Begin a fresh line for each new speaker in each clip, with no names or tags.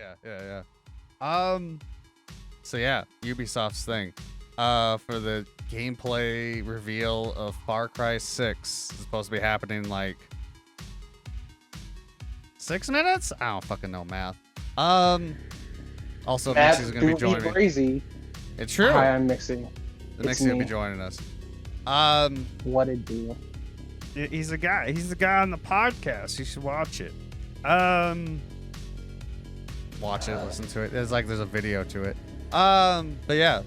Yeah. So yeah, Ubisoft's thing. For the gameplay reveal of Far Cry 6 is supposed to be happening like 6 minutes? I don't fucking know math. Also Mixey's gonna be joining me.
Crazy.
It's true.
Hi, I'm Mixeyyy.
Mixey's gonna be joining us.
What it do?
He's the guy on the podcast. You should watch it.
Watch it, listen to it. There's a video to it. But yeah.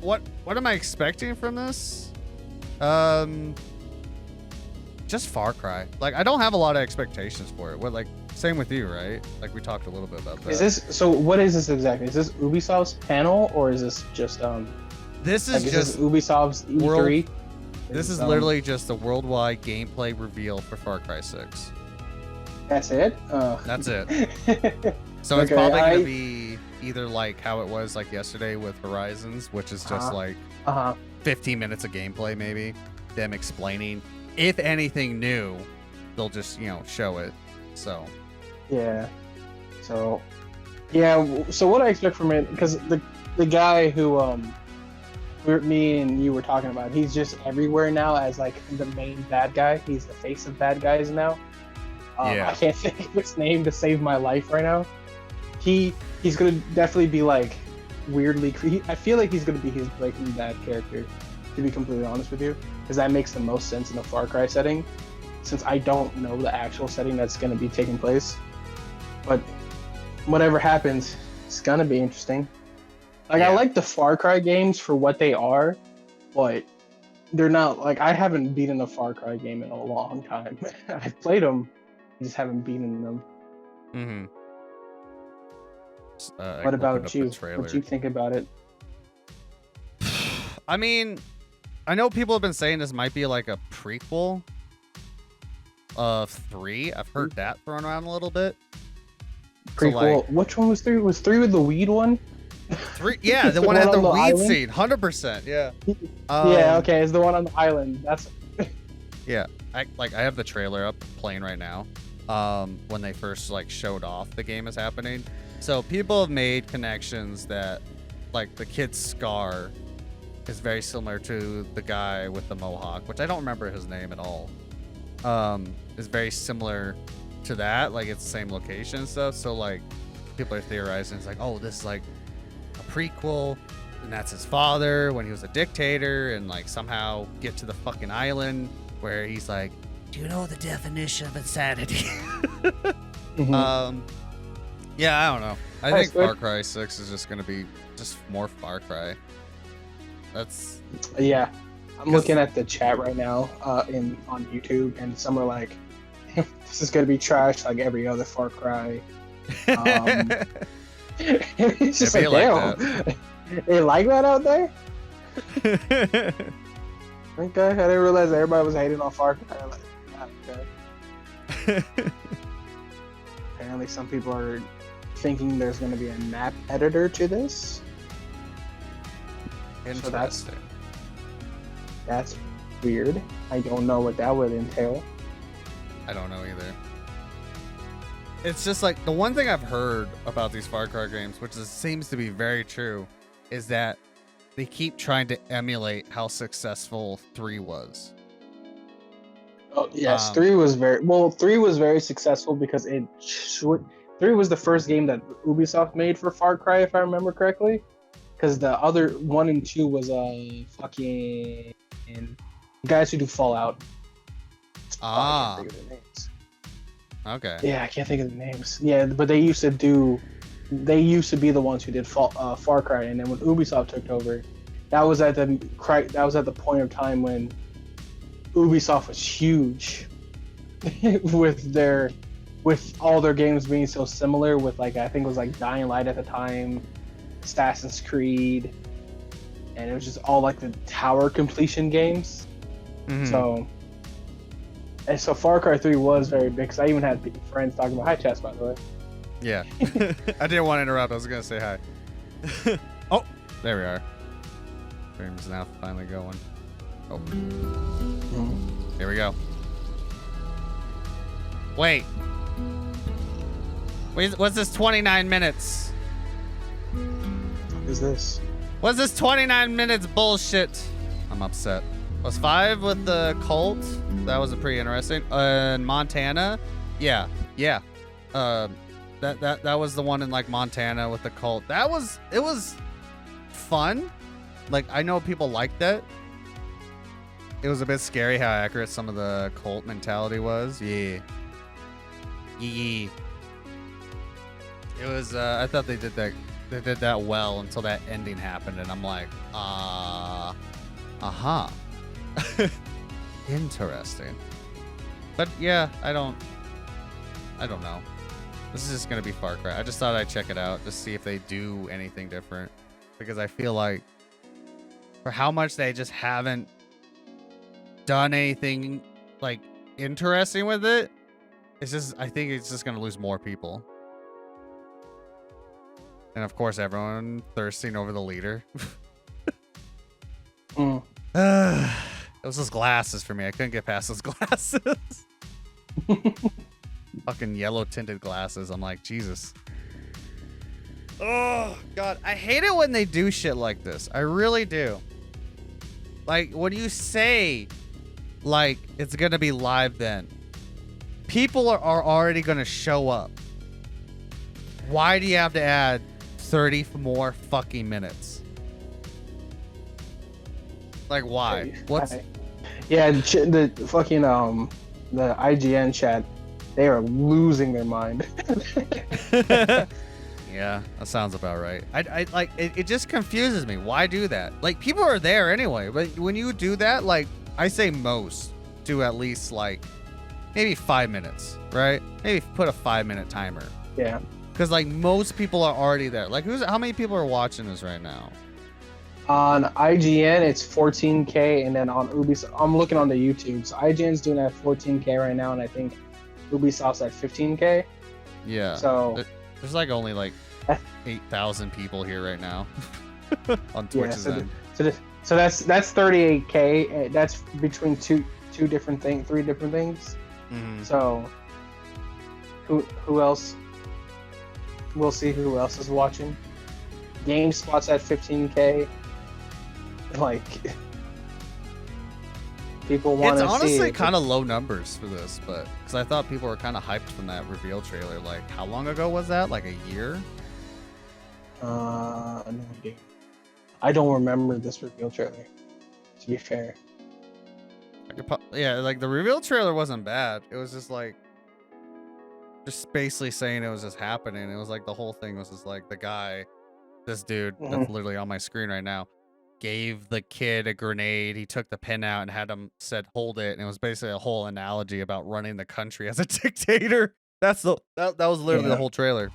What am I expecting from this? Just Far Cry. Like, I don't have a lot of expectations for it. Same with you, right? Like, we talked a little bit about that.
What is this exactly? Is this Ubisoft's panel, or is this just
This is just
Ubisoft's E3?
This is literally just a worldwide gameplay reveal for Far Cry 6.
That's it?
That's it. So it's probably going to be either like how it was like yesterday with Horizons, which is just 15 minutes of gameplay, maybe. Them explaining. If anything new, they'll just, show it. So.
Yeah. So what I expect from it, because the guy who me and you were talking about, he's just everywhere now as like the main bad guy. He's the face of bad guys now. I can't think of his name to save my life right now. He's gonna definitely be like weirdly. I feel like he's gonna be his Breaking Bad character, to be completely honest with you, because that makes the most sense in a Far Cry setting, since I don't know the actual setting that's gonna be taking place. But whatever happens, it's gonna be interesting. Like, I like the Far Cry games for what they are, but they're not like, I haven't beaten a Far Cry game in a long time. I've played them, I just haven't beaten them.
Mm-hmm.
What about you? What you think about it?
I mean, I know people have been saying this might be like a prequel of 3. I've heard that thrown around a little bit.
Prequel? So like, which one was 3? Was 3 with the weed one?
3, yeah, the one had the weed scene, 100%. Yeah.
Yeah. Okay, it's the one on the island. That's.
Yeah, I have the trailer up playing right now. When they first showed off the game is happening, so people have made connections that like the kid's scar is very similar to the guy with the mohawk, which I don't remember his name at all. Is very similar to that. Like, it's the same location and stuff. So like people are theorizing it's like, oh, this is like a prequel, and that's his father when he was a dictator, and like somehow get to the fucking island where he's like, do you know the definition of insanity?
Mm-hmm.
Yeah, I don't know. I think Far Cry 6 is just gonna be just more Far Cry. That's
I'm looking at the chat right now on YouTube, and some are like, this is gonna be trash like every other Far Cry. It's just like, damn. They like that out there? Okay, I didn't realize everybody was hating on Far Cry. Like, okay. Apparently some people are thinking there's going to be a map editor to this.
Interesting.
So that's weird. I don't know what that would entail.
I don't know either. It's just like, the one thing I've heard about these Far Cry games, which seems to be very true, is that they keep trying to emulate how successful 3 was.
Oh yes, 3 was very successful because 3 was the first game that Ubisoft made for Far Cry, if I remember correctly. Because the other 1 and 2 was fucking guys who do Fallout. I can't think of their names.
Okay.
Yeah, I can't think of the names. Yeah, but they used to be the ones who did Far Cry, and then when Ubisoft took over, that was at the point of time when Ubisoft was huge with all their games being so similar, with I think it was Dying Light at the time, Assassin's Creed, and it was just all the tower completion games. Mm-hmm. So Far Cry 3 was very big, because I even had friends talking about, hi Chess, by the way.
Yeah. I didn't want to interrupt. I was going to say hi. Oh, there we are. Stream's now finally going. Oh. Here we go. Wait, What's this 29 minutes?
What is this?
What's this 29 minutes bullshit? I'm upset. Was 5 with the cult? That was pretty interesting. In Montana? Yeah. That was the one in like Montana with the cult. It was fun. Like, I know people liked that. It was a bit scary how accurate some of the cult mentality was. Yeah. It was I thought they did that well until that ending happened, and I'm like, interesting. But yeah, I don't know. This is just gonna be Far Cry. I just thought I'd check it out to see if they do anything different, because I feel like for how much they just haven't done anything like interesting with it, I think it's just gonna lose more people. And of course, everyone thirsting over the leader. It was those glasses for me. I couldn't get past those glasses. Fucking yellow tinted glasses. I'm like, Jesus. Oh, God. I hate it when they do shit like this. I really do. Like, when you say, like, it's going to be live then, people are already going to show up. Why do you have to add 30 more fucking minutes? Like, why? What's...
Yeah, the fucking, the IGN chat, they are losing their mind.
Yeah, that sounds about right. I like it just confuses me. Why do that? Like, people are there anyway, but when you do that, like, I say most do at least like maybe 5 minutes, right? Maybe put a 5-minute timer.
Yeah.
Because like most people are already there. Like, how many people are watching this right now?
On IGN, it's 14K, and then on Ubisoft, I'm looking on the YouTube. So IGN's doing at 14K right now, and I think Ubisoft's at 15K.
Yeah.
So
there's like only like 8,000 people here right now on Twitch's end.
So that's 38K. That's between three different things.
Mm-hmm.
So who else? We'll see who else is watching. GameSpot's at 15K. Like, people want to see.
It's honestly kind of low numbers for this, but because I thought people were kind of hyped from that reveal trailer. Like, how long ago was that? Like a year?
No idea. I don't remember this reveal trailer, to be fair.
Yeah, like the reveal trailer wasn't bad. It was just like, just basically saying it was just happening. It was like the whole thing was just like the guy, this dude that's literally on my screen right now, gave the kid a grenade. He took the pin out and had him said hold it, and it was basically a whole analogy about running the country as a dictator. That was literally the whole trailer.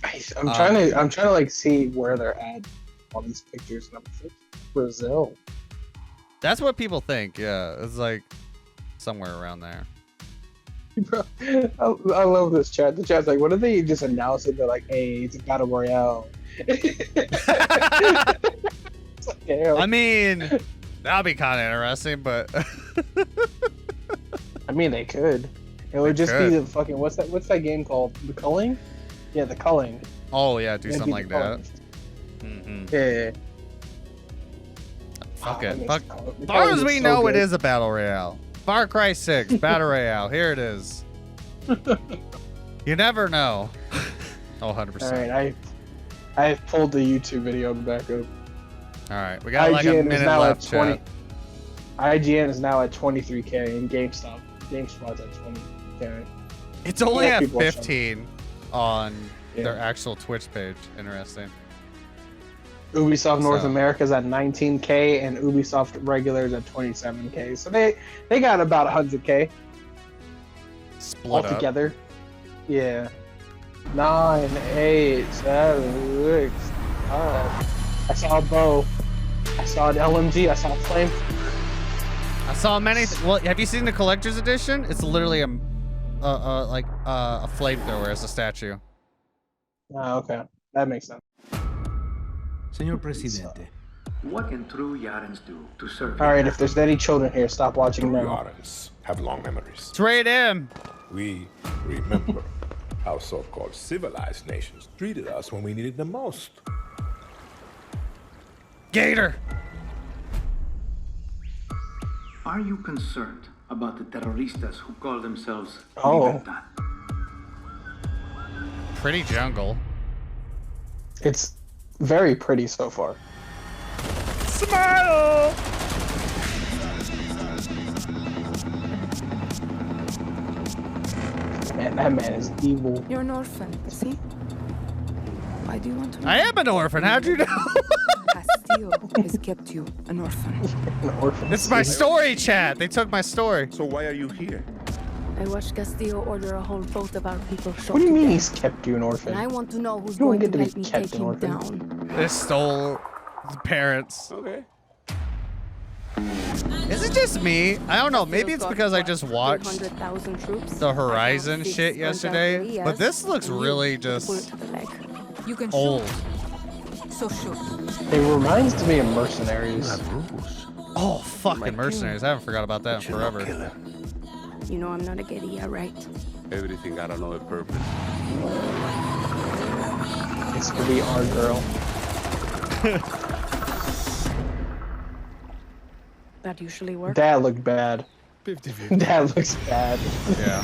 I'm trying to like see where they're at. All these pictures, number 6, Brazil.
That's what people think. Yeah, it's like somewhere around there.
Bro, I love this chat. The chat's like, what if they just announce it? They're like, hey, it's a battle royale.
I mean, that'd be kind of interesting, but
I mean, they could. It would just be the fucking what's that game called? The Culling? Yeah, the Culling.
Oh yeah, do something like that. Mm-hmm.
Yeah.
Fuck it. Fuck. As far as we know, it is a battle royale. Far Cry 6 battle royale. Here it is. You never know. Oh, 100%.
All right, I pulled the YouTube video back up.
All right, we got like a minute left.
IGN is now at 23K, and GameSpot's at 20K.
It's only at 15 on their actual Twitch page. Interesting.
Ubisoft North America's at 19K, and Ubisoft regulars at 27K. So they got about 100K
split
altogether. Yeah. 9, 8, 7, 6, 5. I saw a bow. I saw an LMG. I saw a flame.
I saw many. Well, have you seen the collector's edition? It's literally a flamethrower as a statue.
Oh, okay, that makes sense.
Señor Presidente.
What can true Yarans do to serve?
All right, if there's any children here, stop watching
True
now.
Yarans have long memories.
Trade him.
We remember how so-called civilized nations treated us when we needed them most.
Gator.
Are you concerned about the terroristas who call themselves
Oh.
Libertad?
Pretty jungle.
It's very pretty so far.
Smile.
Man, that man is evil.
You're an orphan, see? Why do you want to know?
I am an orphan. How'd you know?
Castillo has kept you an orphan.
An orphan.
It's my story, chat. They took my story.
So why are you here?
I watched Castillo order a whole boat of our people shot
What do you
to
mean
death.
he's kept you an orphan?
And I want to know who's
You don't
going
get
to
to be
help me
kept
take
an
him
orphan.
down.
They stole his parents.
Okay.
Is it just me? I don't know. Maybe it's because I just watched
300,000 troops.
the Horizon
Around six
shit yesterday,
guerrillas,
but this looks
and you
really
get a bullet
just
to the leg.
You can
old.
shoot. So shoot.
It reminds me of Mercenaries.
Oh, fucking Mercenaries. I haven't forgot about that in forever.
You know I'm not a guerrilla, right?
Everything got another purpose.
It's to be our girl.
That usually works.
That looked bad.
50-50.
That looks bad.
Yeah.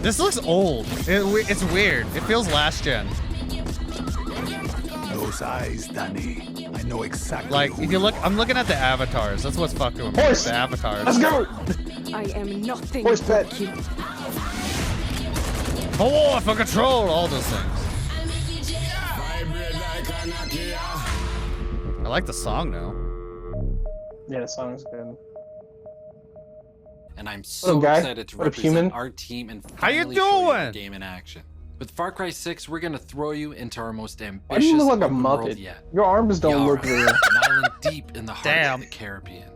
This looks old. It's weird. It feels last gen.
Those eyes, Danny. I know exactly.
Like, if you look, I'm looking at the avatars. That's what's fucking with me.
Horse!
The avatars.
Let's go!
I am nothing
Horse
but
pet.
you.
Oh, for control. All those things. I like the song though.
Yeah, the song's good.
And I'm
What
so
up, guy?
excited to
What up,
represent
human?
our team and
How you
finally show you the
doing?
game in action. With Far Cry 6, we're gonna throw you into our most
Why do
ambitious
you look like a
open world
Muppet?
yet.
Your arms don't look
Yara,
real.
an island deep in the heart
Damn.
of the Caribbean,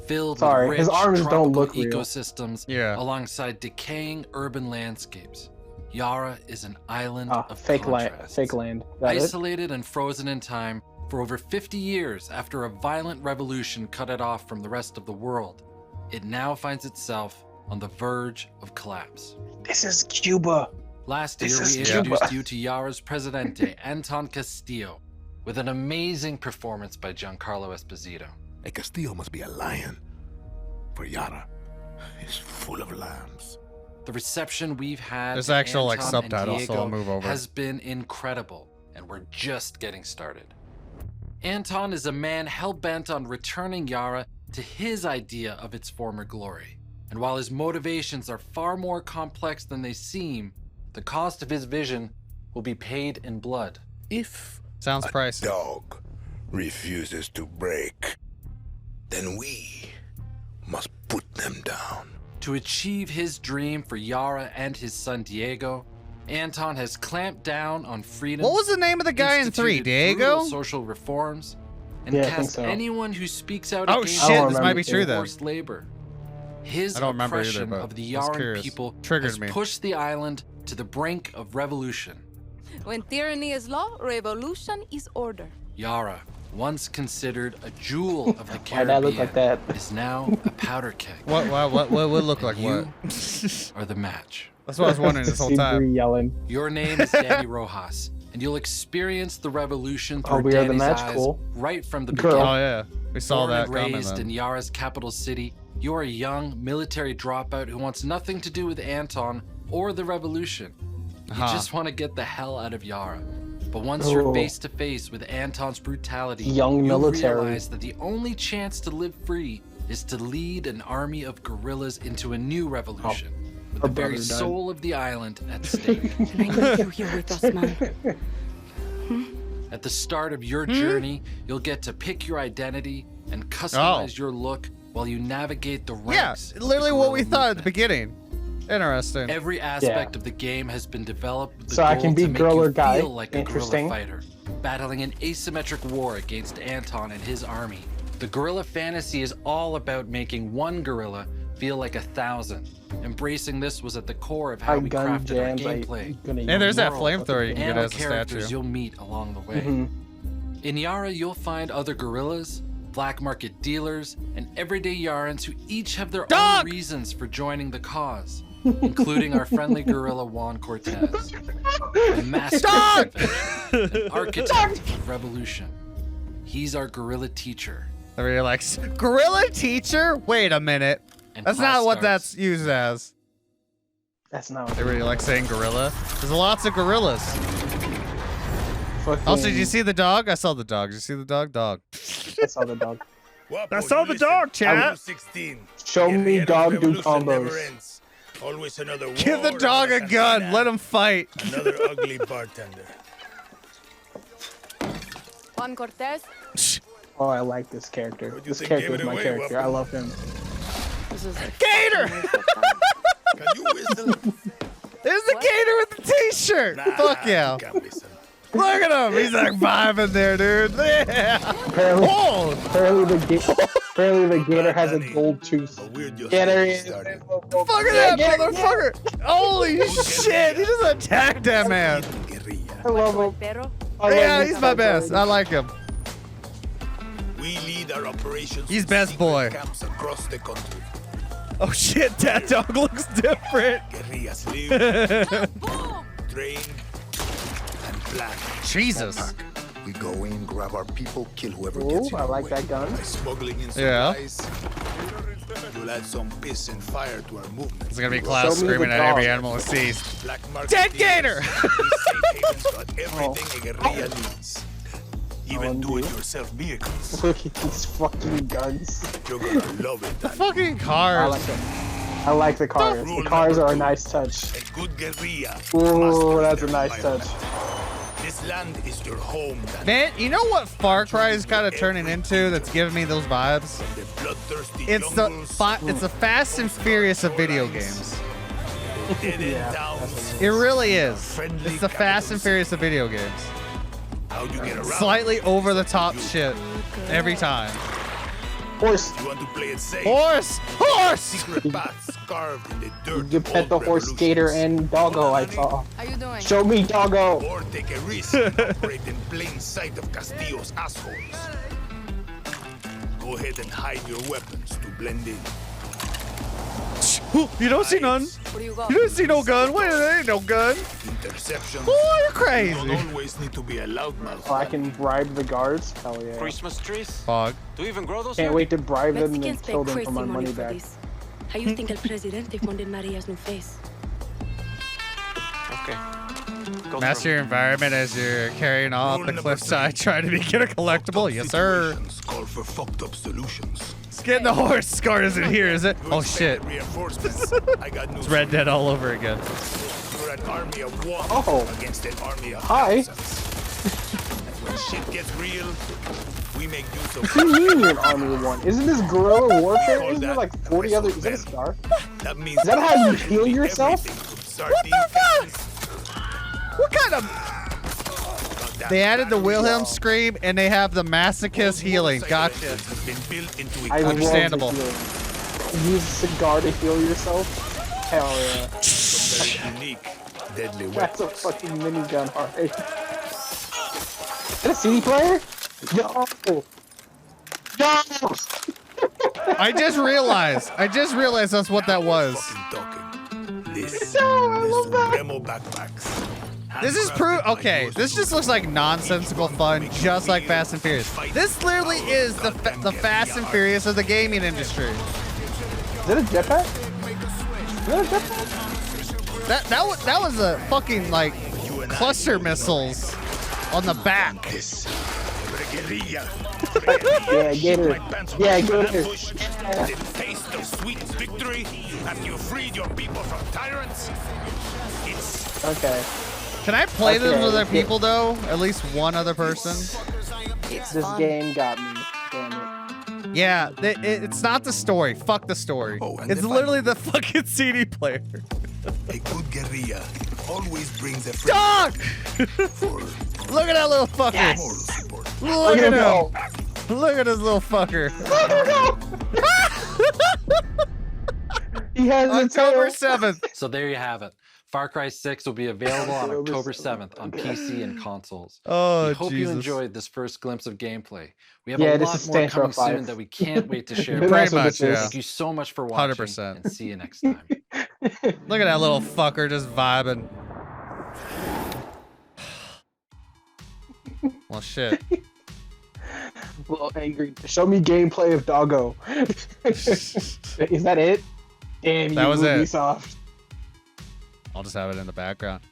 filled
Sorry,
with
his
rich
arms don't
tropical
look real.
ecosystems
Yeah.
alongside decaying urban landscapes. Yara is an island
Ah,
of
fake land.
contrasts.
Fake land. That it?
Isolated and frozen in time for over 50 years after a violent revolution cut it off from the rest of the world, it now finds itself on the verge of collapse.
This is Cuba.
Last
This
year,
is
we
Cuba.
introduced you to Yara's Presidente, Anton Castillo, with an amazing performance by Giancarlo Esposito.
A Castillo must be a lion. For Yara is full of lambs.
The reception we've had
There's
to
actual, like,
Anton and
subtitles, so I'll
Diego
move over.
has been incredible, and we're just getting started. Anton is a man hell-bent on returning Yara to his idea of its former glory. And while his motivations are far more complex than they seem, the cost of his vision will be paid in blood.
If
Sounds pricey.
dog refuses to break, then we must put them down.
To achieve his dream for Yara and his son Diego, Anton has clamped down on freedom.
What was the name of the guy in 3?
instituted
Diego?
brutal social reforms, and
Yeah, I think
cast
so.
anyone who speaks out
Oh
against
shit, this
remember
might be
too.
true then.
forced labor. His
I don't remember either,
oppression
but
of the
I was
Yaran
curious.
people
Triggered
has
me.
pushed the island to the brink of revolution.
When tyranny is law, revolution is order.
Yara, once considered a jewel of the
Why'd
Caribbean,
I look like that?
is now a powder keg.
What look like
And
what?
you are the match.
That's what I was wondering this whole
See
time.
Bree yelling.
Your name is Danny Rojas, and you'll experience the revolution through
Oh, we are the
Danny's
match,
eyes
cool.
right from the
Girl.
beginning.
Oh yeah, we saw
Born
that
and
coming
raised in
then.
Yara's capital city, you're a young military dropout who wants nothing to do with Anton or the revolution. You
Huh.
just want to get the hell out of Yara. But once you're
Oh.
face to face with Anton's brutality,
Young
you'll
military.
realize that the only chance to live free is to lead an army of guerrillas into a new revolution, with
Her
the very
brother died.
soul of the island at stake.
And I need you here with us, man.
At the start of your
Hmm?
journey, you'll get to pick your identity and customize your look while you navigate the
Oh. Yeah,
ranks. of the
literally what we
guerrilla
thought at the
movement.
beginning. Interesting.
Every aspect of the game has been developed with the
So I
goal
can be
to make
girl
you
or guy.
feel like a guerrilla
Interesting.
fighter, battling an asymmetric war against Anton and his army. The guerrilla fantasy is all about making one guerrilla feel like 1,000. Embracing this was at the core of how
I
we
gun
crafted our
jams.
gameplay.
And there's that
World
flamethrower you can
and
get
the
as a
characters
statue.
you'll meet along the way.
Mhm.
In Yara, you'll find other guerrillas, black market dealers, and everyday Yarans who each have their
Dog!
own reasons for joining the cause, including our friendly gorilla Juan Cortez, the master of invention, an architect of revolution. He's our gorilla teacher.
Or you're like, gorilla teacher? Wait a minute.
And
That's
class
not what
starts.
that's used as.
That's not what
They really like saying gorilla. There's lots of gorillas.
fucking.
Also, did you see the dog? I saw the dog. Did you see the dog? Dog.
I saw the dog.
I saw the dog, chat.
16.
Show me
Guerrilleros
dog do
revolution never
combos.
ends. Always another war,
Give the dog a
another
gun.
assassinato,
Let him fight.
Another ugly bartender.
Juan Cortez.
Oh, I like this character.
What do you
This
think
character
gave
is
it
my
away,
character.
Waffle?
I love him.
This is like
Gator!
Can you whistle?
There's the gator with the t-shirt. Fuck yeah.
You can't whistle.
Look at him. He's like vibing there, dude. Yeah.
Apparently,
Oh,
apparently the gator has a gold tooth.
A weird just
Yeah, there he is.
started.
fuck at that motherfucker. Holy shit. He just attacked that man.
Guerrilla.
I love him.
Perro.
I love
Yeah,
this
he's my
character.
best. I like him.
We lead our operations.
He's
to
best
secret
boy.
Camps across the country.
Oh shit, that dog looks different.
Guerrillas live, train, and plan.
Jesus.
We go in, grab our people, kill whoever
Ooh,
gets in
I
our
like
way.
that gun.
By smuggling in
Yeah.
supplies, you'll add some piss and fire to our movement.
It's gonna be Klaus
Show me the
screaming at every
dog.
animal it sees.
Black market
Dead
dealers,
gator!
these safe havens got
Oh.
everything a guerrilla needs. Even do-it-yourself vehicles.
Look at these fucking guns.
You're gonna love it. And
Fucking
I
cars.
like them. I like the cars. The cars are a nice touch.
a good guerrilla.
Ooh,
masters
that's a
their
nice touch.
environment. This land is your home. Dan.
Man, you know what Far Cry is kind of turning into that's giving me those vibes?
The bloodthirsty
It's the
jungles,
it's the Fast and Furious of video games.
dead-end
Yeah,
towns.
It really is. It's the Fast and Furious of video games.
How you get around?
Slightly over the top shit every time.
Horse.
You want to play it safe?
Horse! Horse!
Secret paths carved in the dirt.
You
of
pet the
old
horse, gator,
revolutions.
and doggo. I saw.
How you doing?
Show me doggo.
Or take a risk and operate in plain sight of Castillo's assholes. Go ahead and hide your weapons to blend in.
You don't see none.
What do you got?
You don't see no gun. Wait, there ain't no gun.
Interceptions
Boy, you're
don't
crazy.
always need to be a loudmouth.
Oh, I can bribe the guards. Hell yeah.
Christmas trees?
Fog.
Do you even grow those
Can't
here?
wait to bribe them and
Mexicans
kill
pay
them
crazy
for my
money
money
for
back.
this. How you think El Presidente funded Maria's new face?
Okay. Go
Master
through.
your environment as you're carrying off
Rule
the
number
cliffside,
3.
trying to get a collectible. Yes, sir.
Situations call for fucked up solutions.
Let's get in the horse. Scar isn't here, is it?
You
Oh
expect
shit.
Reinforcements. I got news.
It's Red
for you.
Dead all over again.
You're an army of one
Oh.
against an army of
Hi.
thousands. And when shit gets real, we make use of.
What do you mean you're an army of one? Isn't this guerrilla warfare?
Call
Isn't there
that
like 40 other? Is that a
wrestle
star?
That means
Is that how you heal yourself?
everything from sardine cans
What kind of...
to that
They added the
battery
Wilhelm
wall.
scream, and they have the masochist healing. Gotcha.
Has been built into a
I love the
Understandable.
healing. Use a cigar to heal yourself? Hell yeah.
very unique, deadly
That's a
weapons.
fucking minigun, alright. Is that a CD player? No! No!
I just realized that's what that was.
Fucking talking. This
No, I love that.
Supremo backpacks.
This is okay, this just looks like nonsensical fun, just like Fast and Furious. This literally is the Fast and Furious of the gaming industry.
Is that a jetpack? Is that a jetpack?
That was a fucking like cluster missiles on the back.
This. Guerrilla.
Yeah, get her. Yeah, get her.
The taste of sweet victory after you freed your people from tyrants. It's
Okay.
Can I play this
Okay,
with other
yeah.
people though? At least one other person?
It's
This
fun.
game got me. Damn it.
Yeah, it's not the story. Fuck the story.
Oh, and
It's
the
literally the fucking CD player.
a good guerrilla always brings a friend
Dog!
for
Look at that little fucker.
moral support.
Look
at
at
him go.
him. Look at this little fucker.
He has
October
a tail.
7th.
So there you have it. Far Cry 6 will be available on
October
October 7th on PC and consoles.
Oh,
We hope you
Jesus.
enjoyed this first glimpse of gameplay. We have
Yeah,
a
this
lot
is
more
Saints Row
coming
5.
soon that we can't wait to share.
But
Pretty
that's what
much,
this is.
yeah.
Thank you so much for watching,
100%.
and see you next time.
Look at that little fucker just vibing. Well, shit.
A little angry. Show me gameplay of Doggo. Is that it? Damn,
That
you
was it.
Ubisoft.
I'll just have it in the background.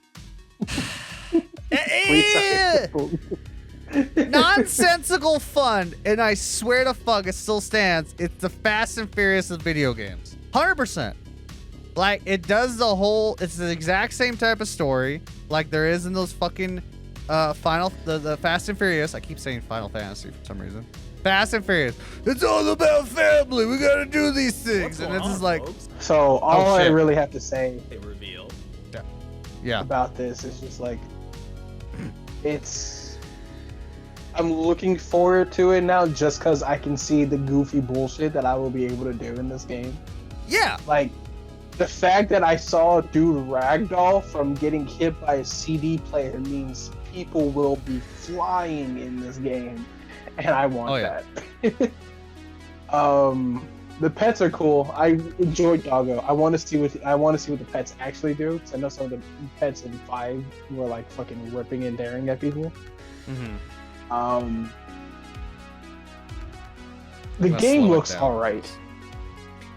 Nonsensical fun, and I swear to fuck, it still stands. It's the Fast and Furious of video games. 100%. Like, it does the whole, it's the exact same type of story like there is in those fucking the Fast and Furious. I keep saying Final Fantasy for some reason. Fast and Furious. It's all about family. We gotta do these things. And it's just like,
So all I
shit.
really have to say
yeah.
about this is just like, I'm looking forward to it now just because I can see the goofy bullshit that I will be able to do in this game.
Yeah.
Like, the fact that I saw a dude ragdoll from getting hit by a CD player means people will be flying in this game, and I want that. The pets are cool. I enjoyed Doggo. I want to see what the pets actually do. Because I know some of the pets in 5 were like fucking ripping and daring at people.
Mm-hmm.
The
Let's
game
slow it
looks
down.
alright.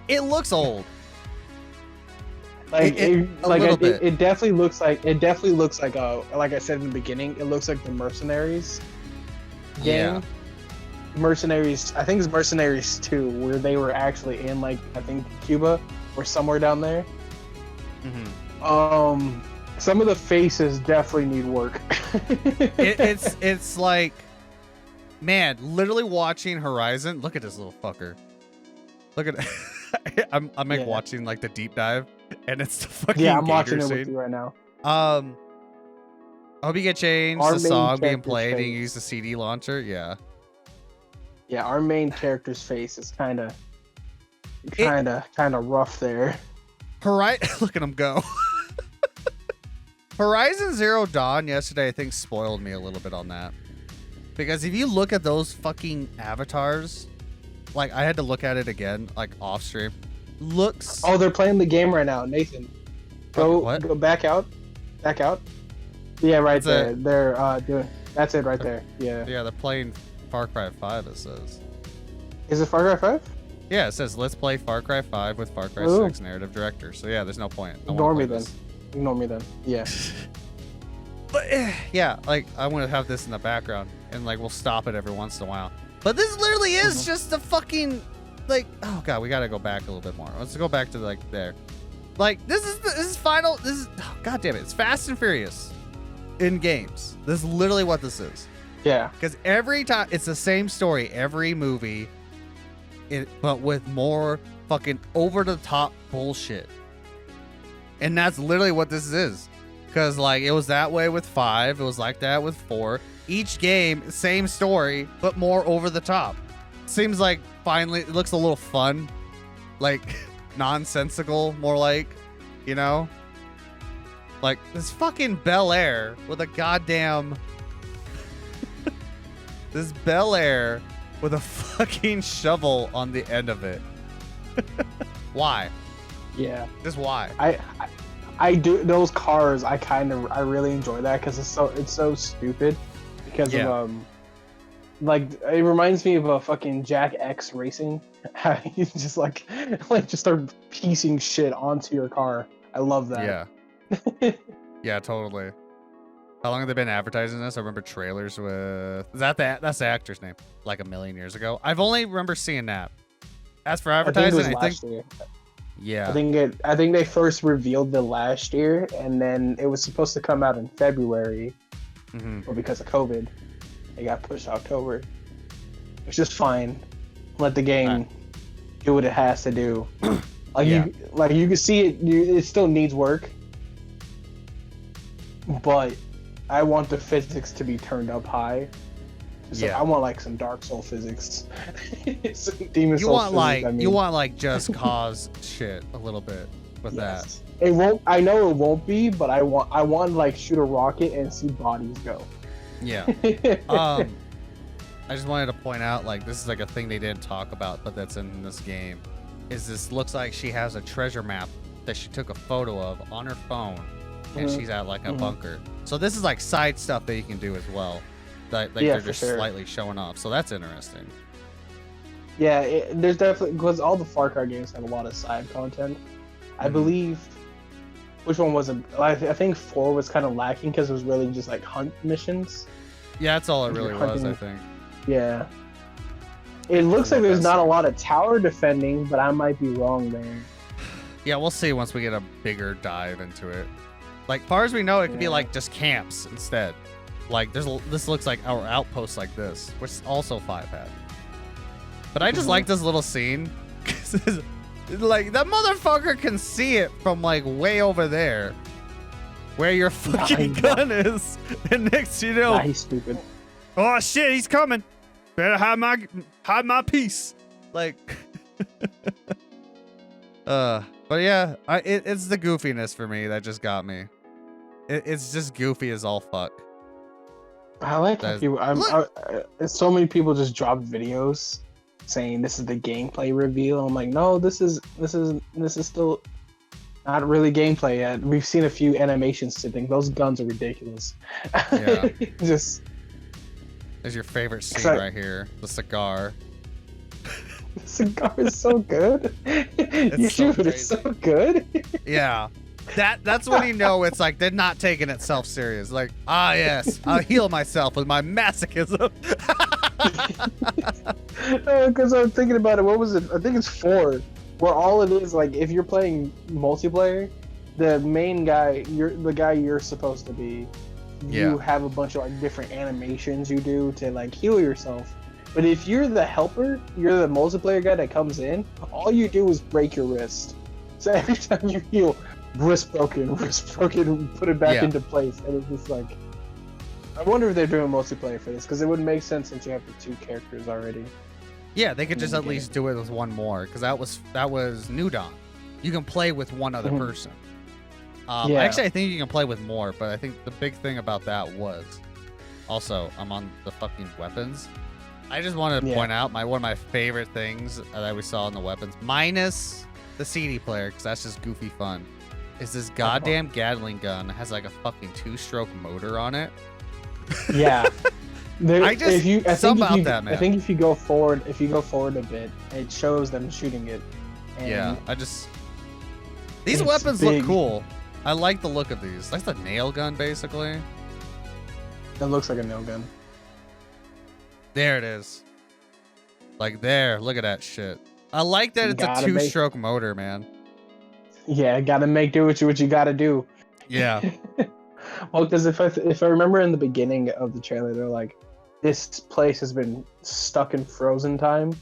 It looks old.
Like
A little bit.
it definitely looks like like I said in the beginning, it looks like the Mercenaries game.
Yeah.
Mercenaries, I think it's Mercenaries 2, where they were actually in like I think Cuba or somewhere down there.
Mm-hmm.
Some of the faces definitely need work.
It's like, man, literally watching Horizon. Look at this little fucker. Look at I'm like
Yeah.
watching like the deep dive, and it's the fucking
Yeah, I'm
gator
watching it
scene.
with you right now.
I hope you get changed.
Our
The
main
song being
character's
played and
face.
you use the CD launcher. Yeah.
Yeah, our main character's face is kind of rough there.
Look at him go. Horizon Zero Dawn yesterday, I think, spoiled me a little bit on that. Because if you look at those fucking avatars, like I had to look at it again, like off stream. Looks.
Oh, they're playing the game right now, Nathan.
What?
Go back out. Back out. Yeah, right
That's
there.
it.
They're doing. That's it right there. Yeah.
Yeah, they're playing Far Cry 5. It says.
Is it Far Cry 5?
Yeah, it says let's play Far Cry 5 with Far Cry
Ooh.
6 narrative director. So yeah, there's no point. I wanna
Ignore
play
me then.
this.
Ignore me then. Yeah.
But yeah, like I want to have this in the background, and like we'll stop it every once in a while. But this literally is just the fucking like. Oh god, we gotta go back a little bit more. Let's go back to like there. Like this is final. This is oh, god damn it. It's Fast and Furious in games. This is literally what this is.
Yeah.
Because every time it's the same story, every movie, but with more fucking over the top bullshit. And that's literally what this is. Because like it was that way with 5, it was like that with 4. Each game, same story, but more over the top. Seems like finally it looks a little fun, like nonsensical, more like, you know, like this fucking Bel Air with a goddamn. This Bel Air with a fucking shovel on the end of it. Why?
Yeah.
Just why?
I do those cars. I really enjoy that because it's so stupid. Because of like it reminds me of a fucking Jack X Racing. How you just like just start piecing shit onto your car. I love that.
Yeah. Yeah, totally. How long have they been advertising this? I remember trailers with that's the actor's name, like a million years ago. I've only remember seeing that. As for advertising,
I think it was last year.
Yeah.
I think they first revealed it last year, and then it was supposed to come out in February, but because of COVID, it got pushed to October. Which is fine. Let the game do what it has to do. You can see it. It still needs work, but I want the physics to be turned up high. So
Yeah.
I want like some Dark Soul physics. Some Demon
You
Soul
want
physics,
like
I mean.
you want like just cause shit a little bit with
Yes. It won't. I know it won't be, but I want to like shoot a rocket and see bodies go.
that. Yeah. I just wanted to point out, like, this is like a thing they didn't talk about, but that's in this game. Is this looks like she has a treasure map that she took a photo of on her phone, and she's at like a bunker. So this is like side stuff that you can do as well. That like
Yeah,
they're
for
just
sure.
slightly showing off. So that's interesting.
Yeah, there's definitely, because all the Far Cry games have a lot of side content. I believe, which one was it? I think 4 was kind of lacking because it was really just like hunt missions.
Yeah, that's all it
You're
really was, I
hunting-
think.
Yeah. It looks like there's not a lot of tower defending, but I might be wrong there.
Yeah, we'll see once we get a bigger dive into it. Like, far as we know, it could be
Yeah.
like just camps instead. Like, this looks like our outpost like this, which is also 5 had. But I just like this little scene. 'Cause like, that motherfucker can see it from like way over there, where your fucking gun is. And next you know,
Nah, he's stupid.
Oh shit, he's coming. Better hide my piece.
like, but yeah, it's the goofiness for me that just got me. It's just goofy as all fuck.
I like how so many people just drop videos saying this is the gameplay reveal. I'm like, no, this is still not really gameplay yet. We've seen a few animations sitting. Those guns are ridiculous.
Yeah.
Just
There's your favorite scene
Sorry.
right here, the cigar.
the cigar is so good. You
so
shoot, it's so good.
Yeah. That's when you know it's like they're not taking itself serious. Like, yes, I'll heal myself with my masochism.
Because I'm thinking about it. What was it? I think it's 4, where all it is, like, if you're playing multiplayer, the main guy, the guy you're supposed to be, you have a bunch of like different animations you do to like heal yourself. But if you're the helper, you're the multiplayer guy that comes in, all you do is break your wrist. So every time you heal, wrist broken, put it back into place. And it's just like, I wonder if they're doing multiplayer for this, because it would make sense since you have the 2 characters already.
Yeah, they could just at
Okay.
least do it with one more, because that was New Dawn. You can play with one other person.
Yeah.
Actually, I think you can play with more, but I think the big thing about that was also I'm on the fucking weapons. I just wanted to point out one of my favorite things that we saw in the weapons, minus the CD player, because that's just goofy fun, is this goddamn Gatling gun has like a fucking 2-stroke motor on it.
Yeah.
I
think if you go forward a bit, it shows them shooting it. And
these
it's
weapons
big.
look cool. I like the look of these. That's the nail gun, basically.
It looks like a nail gun.
There it is. Like there, look at that shit. I like that it's a
Gotta
2-stroke motor, man.
Yeah, gotta do what you gotta do.
Yeah.
Well, because if I remember in the beginning of the trailer, they're like, this place has been stuck in frozen time.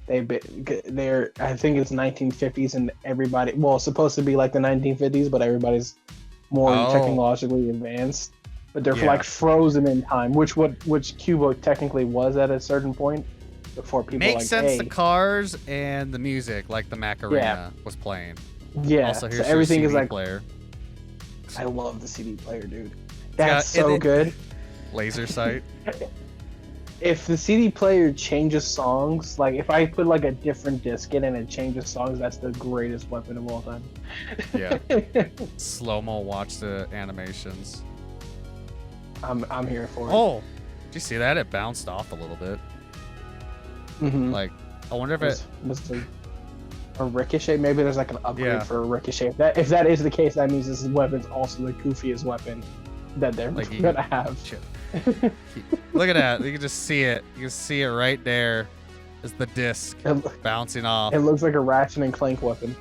They're I think it's 1950s, and everybody, well, it's supposed to be like the 1950s, but everybody's more technologically advanced. But they're like frozen in time, which Cuba technically was at a certain point before people
Makes
like,
sense.
hey,
The cars and the music, like the Macarena was playing.
yeah.
Also, here's
So everything
your
is
CD
like,
player.
I love the CD player, dude. That's so good.
Laser sight.
If the CD player changes songs, like if I put like a different disc in and it changes songs, that's the greatest weapon of all time.
Yeah. Slow-mo watch the animations.
I'm here for it.
Oh, did you see that? It bounced off a little bit.
Mhm.
Like, I wonder if it.
was a ricochet. Maybe there's like an upgrade
Yeah.
for a ricochet. If that is the case, that means this weapon's also the goofiest weapon that they're
Like you-
gonna have.
Shit. Look at that. You can just see it. You can see it right there. Is the disc bouncing off.
It looks like a Ratchet and Clank weapon.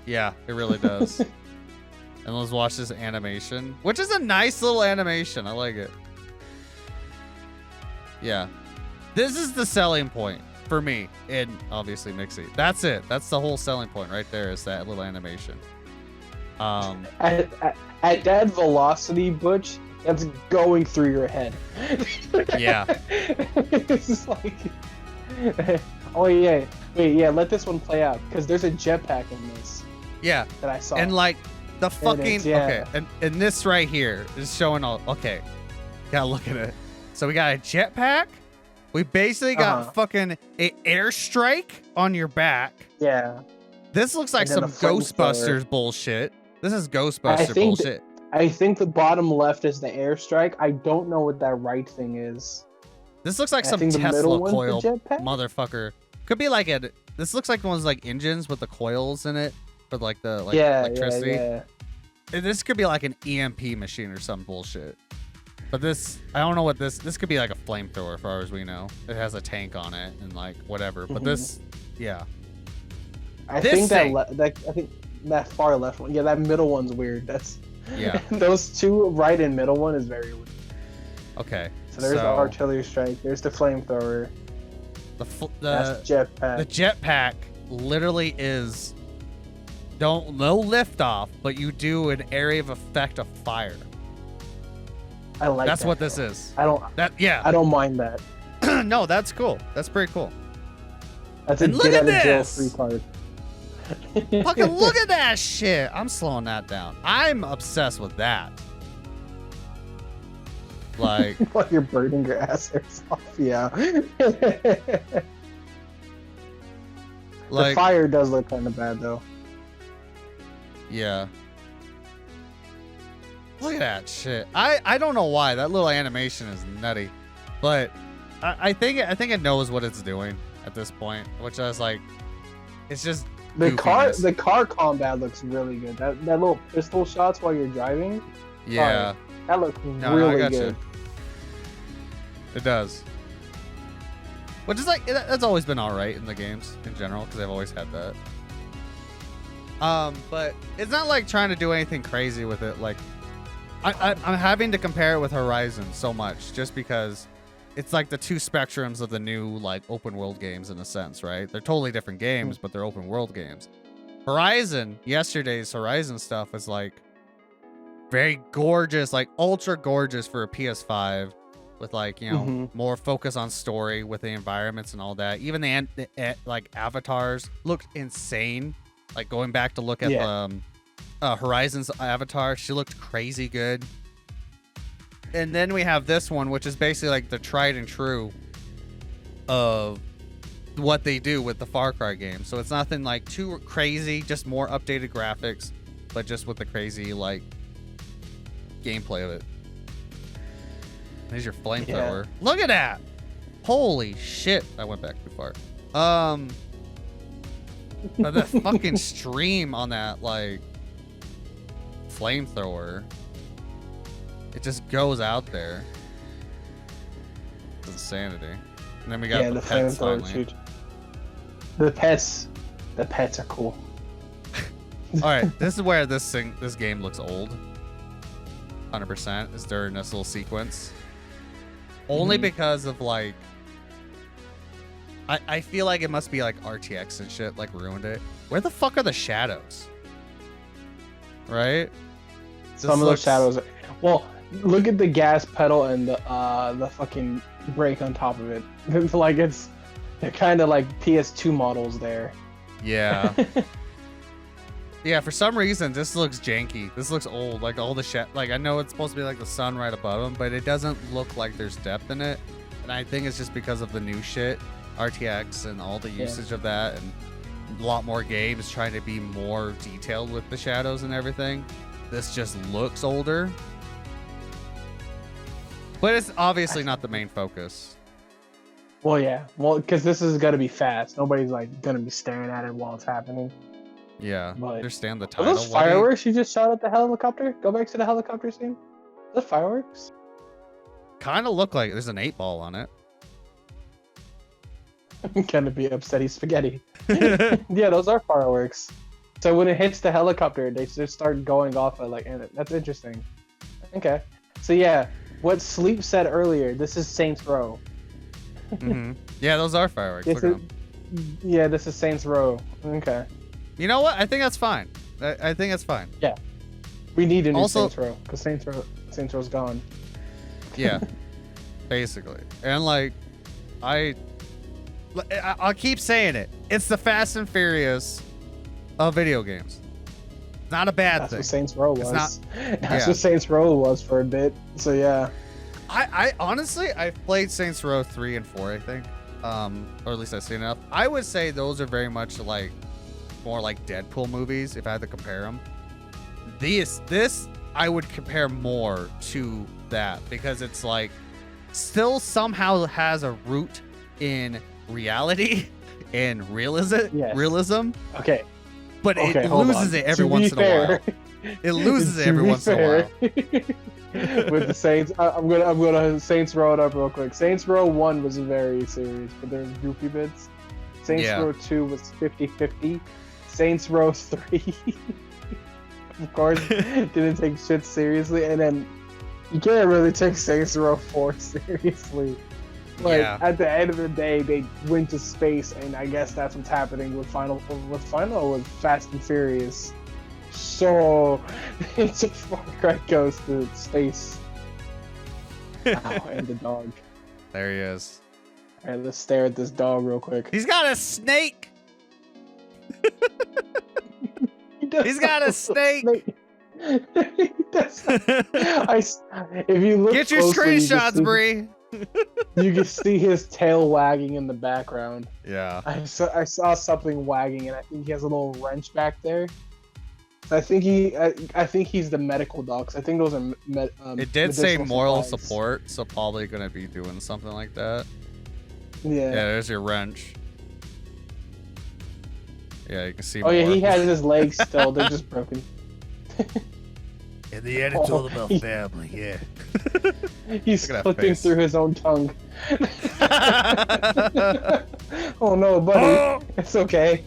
Yeah, it really does. And let's watch this animation, which is a nice little animation. I like it. Yeah. This is the selling point for me in, obviously, Mixeyyy. That's it. That's the whole selling point right there, is that little animation.
At that velocity, Butch, that's going through your head.
Yeah.
It's just like, oh yeah, wait, yeah, let this one play out because there's a jetpack in this
Yeah.
that I saw.
And like the fucking
yeah.
okay, and this right here is showing all. Okay, gotta look at it. So we got a jetpack. We basically got fucking a airstrike on your back.
Yeah.
This looks like
And then
some
a flamethrower.
Ghostbusters bullshit. This is Ghostbuster bullshit.
I think the bottom left is the airstrike. I don't know what that right thing is.
This looks like
I
some
think the
Tesla
middle one's the
coil
jetpack?
motherfucker. Could be like a. This looks like one's like engines with the coils in it for like the electricity.
Yeah.
And this could be like an EMP machine or some bullshit. But this, I don't know what this could be like a flamethrower, as far as we know. It has a tank on it and like whatever. But this, yeah.
I
This
think
thing-
I think that far left one. Yeah, that middle one's weird. That's
Yeah.
those two right and middle one is very weird.
Okay.
So there's the artillery strike. There's the flamethrower.
the
That's jetpack.
the jetpack literally is no liftoff, but you do an area of effect of fire.
I like
That's
that.
what this is.
I don't
Yeah.
I don't mind that.
No, that's cool. That's pretty cool.
That's a
And look
get
at
out of jail
this!
free card.
Fucking look at that shit. I'm slowing that down. I'm obsessed with that. Like,
While you're burning your assets off, yeah.
like,
the fire does look kind of bad though.
yeah. Look at that shit. I don't know why that little animation is nutty, but I think it knows what it's doing at this point, which I was like, it's just
The
goofiness.
car combat looks really good. That little pistol shots while you're driving,
Yeah,
that looks
no, I
really
got
good.
you. It does. Which is like that's always been all right in the games in general because they've always had that. But it's not like trying to do anything crazy with it. Like, I'm having to compare it with Horizon so much just because it's like the two spectrums of the new like open world games in a sense, right? They're totally different games, but they're open world games. Horizon, yesterday's Horizon stuff was like very gorgeous, like ultra gorgeous for a PS5 with like, you know, more focus on story with the environments and all that. Even the like avatars looked insane. Like going back to look at Horizon's avatar, she looked crazy good. And then we have this one, which is basically like the tried and true of what they do with the Far Cry game. So it's nothing like too crazy, just more updated graphics, but just with the crazy like gameplay of it. There's your flamethrower. Look at that! Holy shit! I went back too far. But the fucking stream on that like flamethrower, it just goes out there. It's insanity. And then we got the pets finally.
Huge. The pets are cool.
All right, this is where this game looks old. 100% is during this little sequence. Only because of like, I feel like it must be like RTX and shit like ruined it. Where the fuck are the shadows? Right?
Some of those shadows. Well, look at the gas pedal and the fucking brake on top of it. It's like they're kind of like PS2 models there.
Yeah. Yeah, for some reason this looks janky. This looks old. Like all the like I know it's supposed to be like the sun right above them, but it doesn't look like there's depth in it. And I think it's just because of the new shit, RTX and all the usage of that, and a lot more games trying to be more detailed with the shadows and everything. This just looks older. But it's obviously not the main focus.
Well, yeah. Well, because this is gonna be fast. Nobody's like gonna be staring at it while it's happening.
Yeah,
But
understand the
are
title.
those fireworks you just shot at the helicopter? Go back to the helicopter scene. Are those fireworks?
Kind of look like there's an 8-ball on it.
I'm gonna be upsetty spaghetti. Yeah, those are fireworks. So when it hits the helicopter, they just start going off at like, and that's interesting. Okay. So yeah, what Sleep said earlier, this is Saints Row.
Yeah, those are fireworks.
This
Look at
is,
them.
yeah, this is Saints Row. Okay.
You know what? I think that's fine. I think that's fine.
Yeah. We need a new
Also-
Saints Row because Saints Row's gone.
Yeah, basically. And like, I'll keep saying it. It's the Fast and Furious of video games. It's not a bad
That's
thing.
what Saints Row
It's
was.
not-
That's
yeah.
what Saints Row was for a bit. So yeah.
I honestly, I've played Saints Row 3 and 4, I think. Or at least I've seen enough. I would say those are very much like, more like Deadpool movies, if I had to compare them. This, I would compare more to that, because it's like, still somehow has a root in reality and realism,
Okay.
but it
Okay, hold
loses
on.
it every
To be
once in a while.
fair-
It loses it
to
every
be
once in a while.
With the Saints, I'm gonna Saints Row it up real quick. Saints Row 1 was very serious, but there's goofy bits. Saints
Yeah.
Row 2 was 50-50. Saints Row 3, of course, didn't take shit seriously, and then you can't really take Saints Row 4 seriously. Like
Yeah.
at the end of the day, they went to space, and I guess that's what's happening with with Fast and Furious. So it's a Far Cry goes to space. Ow, and the dog.
There he is.
All right, let's stare at this dog real quick.
He's got a snake. He's got a snake.
He does. If you look
Get your
closely,
screenshots, Bree.
You can see his tail wagging in the background.
Yeah.
I saw something wagging, and I think he has a little wrench back there. I think he's the medical dog. 'Cause I think those are
It did say
medicinal
moral
supplies.
support, so probably gonna be doing something like that.
Yeah.
Yeah, there's your wrench. Yeah, you can see.
Oh yeah,
more.
he has his legs still. They're just broken.
In the end, it's all about family. Yeah.
He's
Look at that
flipping
face.
through his own tongue. Oh no, buddy. It's okay.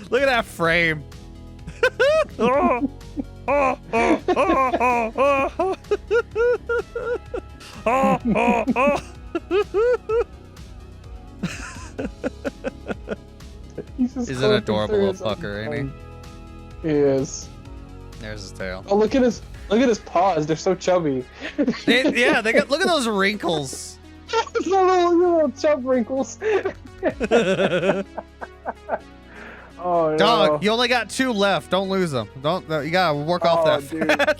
Look at that frame.
He's just
He's an
flipping
adorable
through
little
his own
fucker, ain't he?
tongue. He is.
There's his tail.
Oh, look at his paws. They're so chubby.
Yeah, they got. Look at those wrinkles.
little chub wrinkles. Oh no.
Dog, you only got 2 left. Don't lose them. Don't. You gotta work off that
dude.
fat.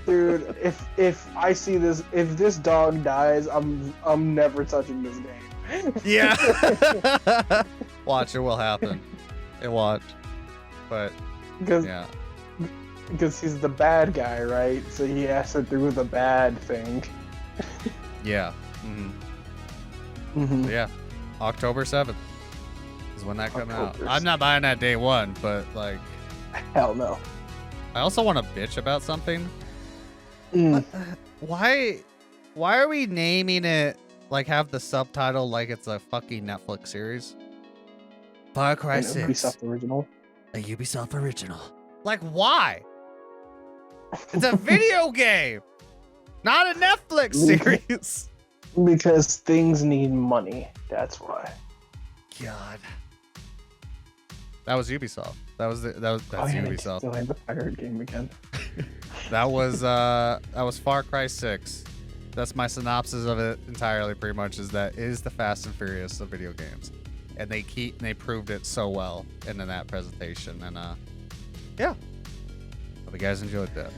Dude, if I see this, if this dog dies, I'm never touching this game.
Yeah. Watch, it will happen. It watch. But
Because
yeah.
because he's the bad guy, right? So he has to do the bad thing.
Yeah. hmm
Mm-hmm.
Yeah. October 7th is when that comes out.
October
I'm not buying that day one, but like,
Hell no.
I also want to bitch about something.
Mm.
Why are we naming it, like, have the subtitle like it's a fucking Netflix series? Far Cry
An
6.
Ubisoft original.
A Ubisoft original. Like, why? It's a video game, not a Netflix series.
Because things need money. That's why.
God. That was Ubisoft. That's
They
Ubisoft.
still had the pirate game again.
That was Far Cry 6. That's my synopsis of it entirely, pretty much, is that it is the Fast and Furious of video games. And they proved it so well in that presentation. And yeah. Hope you guys enjoyed that.